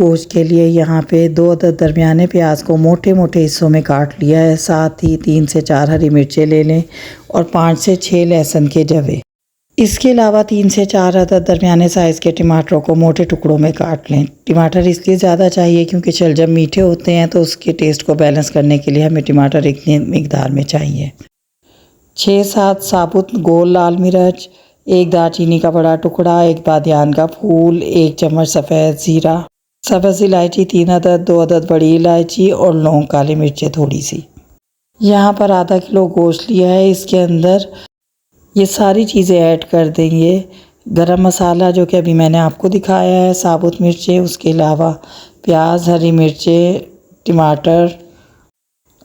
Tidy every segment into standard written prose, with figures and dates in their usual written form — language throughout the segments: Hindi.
गोश्त के लिए यहाँ पे 2 अदद दरमियाने प्याज को मोटे मोटे हिस्सों में काट लिया है। साथ ही 3 से 4 हरी मिर्चें ले लें और 5 से 6 लहसुन के जवे। इसके अलावा 3 से 4 अदद दरमियाने साइज़ के टमाटरों को मोटे टुकड़ों में काट लें। टमाटर इसलिए ज़्यादा चाहिए क्योंकि शलजम मीठे होते हैं, तो उसके टेस्ट को बैलेंस करने के लिए हमें टमाटर इतनी मिकदार में चाहिए। 6-7 साबुत गोल लाल मिर्च, 1 दालचीनी का बड़ा टुकड़ा, 1 बादियान का फूल, 1 चम्मच सफ़ेद ज़ीरा, सब्ज़ इलायची 3 अदद, 2 अदद बड़ी इलायची और लौंग काली मिर्चें थोड़ी सी। यहाँ पर आधा किलो गोश्त लिया है। इसके अंदर ये सारी चीज़ें ऐड कर देंगे। गरम मसाला जो कि अभी मैंने आपको दिखाया है, साबुत मिर्चें, उसके अलावा प्याज, हरी मिर्चें, टमाटर,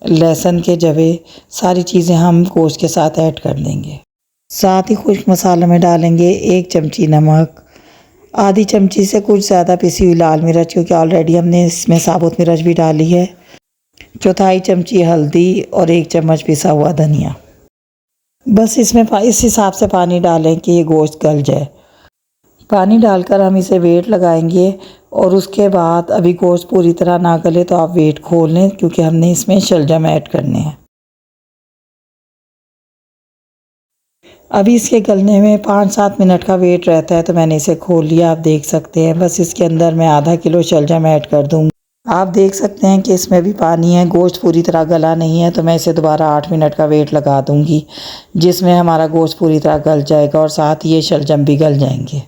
लहसुन के जवे, सारी चीज़ें हम गोश्त के साथ ऐड कर देंगे। साथ ही खुश्क मसालों में डालेंगे 1 चमची नमक, आधी चमची से कुछ ज़्यादा पिसी हुई लाल मिर्च, क्योंकि ऑलरेडी हमने इसमें साबुत मिर्च भी डाली है, 1/4 चमची हल्दी और 1 चम्मच पिसा हुआ धनिया। बस इसमें इस हिसाब से पानी डालें कि ये गोश्त गल जाए। पानी डालकर हम इसे वेट लगाएंगे और उसके बाद अभी गोश्त पूरी तरह ना गले तो आप वेट खोल लें, क्योंकि हमने इसमें शलजम ऐड करने हैं। अभी इसके गलने में 5-7 मिनट का वेट रहता है, तो मैंने इसे खोल लिया, आप देख सकते हैं। बस इसके अंदर मैं आधा किलो शलजम ऐड कर दूँगी। आप देख सकते हैं कि इसमें भी पानी है, गोश्त पूरी तरह गला नहीं है, तो मैं इसे दोबारा 8 मिनट का वेट लगा दूंगी, जिसमें हमारा गोश्त पूरी तरह गल जाएगा और साथ ही ये शलजम भी गल जाएंगे।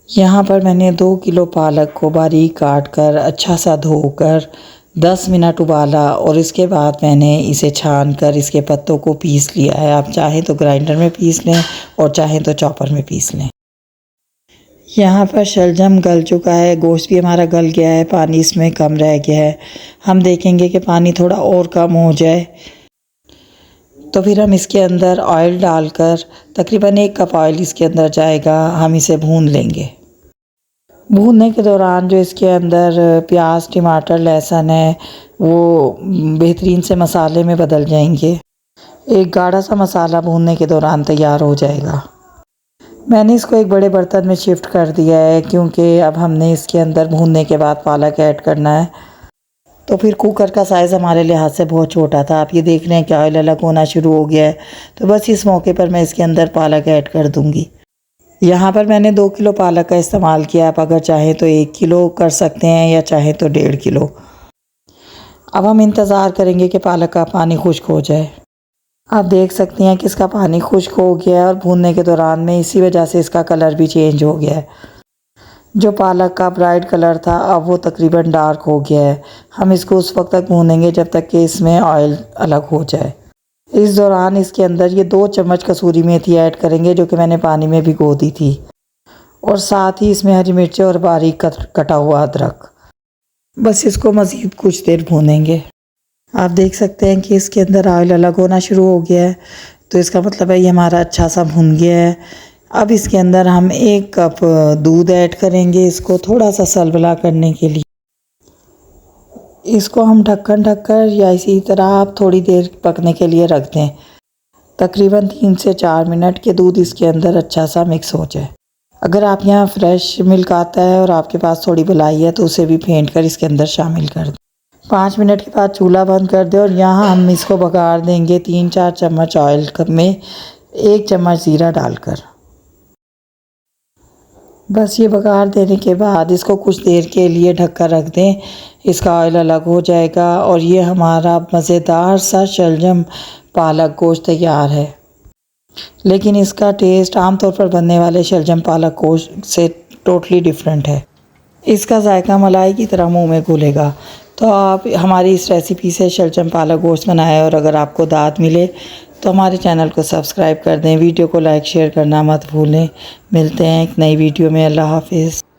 यहाँ पर मैंने 2 किलो पालक को बारीक काट कर अच्छा सा धोकर 10 मिनट उबाला और इसके बाद मैंने इसे छान कर इसके पत्तों को पीस लिया है। आप चाहें तो ग्राइंडर में पीस लें और चाहें तो चॉपर में पीस लें। यहाँ पर शलजम गल चुका है, गोश्त भी हमारा गल गया है, पानी इसमें कम रह गया है। हम देखेंगे कि पानी थोड़ा और कम हो जाए तो फिर हम इसके अंदर ऑयल डालकर, तकरीबन 1 कप ऑयल इसके अंदर जाएगा, हम इसे भून लेंगे। भूनने के दौरान जो इसके अंदर प्याज, टमाटर, लहसुन है वो बेहतरीन से मसाले में बदल जाएंगे। एक गाढ़ा सा मसाला भूनने के दौरान तैयार हो जाएगा। मैंने इसको एक बड़े बर्तन में शिफ्ट कर दिया है, क्योंकि अब हमने इसके अंदर भूनने के बाद पालक ऐड करना है। तो फिर कुकर का साइज़ हमारे लिहाज से बहुत छोटा था। आप ये देख रहे हैं कि ऑयल अलग होना शुरू हो गया है, तो बस इस मौके पर मैं इसके अंदर पालक ऐड कर दूंगी। यहाँ पर मैंने 2 किलो पालक का इस्तेमाल किया। आप अगर चाहें तो 1 किलो कर सकते हैं या चाहें तो 1.5 किलो। अब हम इंतज़ार करेंगे कि पालक का पानी खुश्क हो जाए। आप देख सकते हैं कि इसका पानी खुश्क हो गया है और भूनने के दौरान में इसी वजह से इसका कलर भी चेंज हो गया है। जो पालक का ब्राइट कलर था अब वो तकरीबन डार्क हो गया है। हम इसको उस वक्त तक भूनेंगे जब तक कि इसमें ऑयल अलग हो जाए। इस दौरान इसके अंदर ये 2 चम्मच कसूरी मेथी ऐड करेंगे, जो कि मैंने पानी में भिगो दी थी, और साथ ही इसमें हरी मिर्चें और बारीक कटा हुआ अदरक। बस इसको मज़ीद कुछ देर भूनेंगे। आप देख सकते हैं कि इसके अंदर ऑयल अलग होना शुरू हो गया है, तो इसका मतलब है ये हमारा अच्छा सा भुन गया है। अब इसके अंदर हम 1 कप दूध ऐड करेंगे, इसको थोड़ा सा सलबला करने के लिए। इसको हम ढक्कन ढककर या इसी तरह आप थोड़ी देर पकने के लिए रख दें, तकरीबन 3 से 4 मिनट के दूध इसके अंदर अच्छा सा मिक्स हो जाए। अगर आप यहाँ फ्रेश मिल्क आता है और आपके पास थोड़ी मलाई है तो उसे भी फेंट कर इसके अंदर शामिल कर दें। 5 मिनट के बाद चूल्हा बंद कर दें और यहाँ हम इसको बघार देंगे 3-4 चम्मच ऑयल में 1 चम्मच ज़ीरा डालकर। बस ये बघार देने के बाद इसको कुछ देर के लिए ढककर रख दें, इसका ऑयल अलग हो जाएगा और ये हमारा मज़ेदार सा शलजम पालक गोश्त तैयार है। लेकिन इसका टेस्ट आमतौर पर बनने वाले शलजम पालक गोश्त से टोटली डिफरेंट है। इसका जायका मलाई की तरह मुंह में घुलेगा। तो आप हमारी इस रेसिपी से शलजम पालक गोश्त बनाएं और अगर आपको दाद मिले तो हमारे चैनल को सब्सक्राइब कर दें। वीडियो को लाइक शेयर करना मत भूलें। मिलते हैं एक नई वीडियो में। अल्लाह हाफिज़।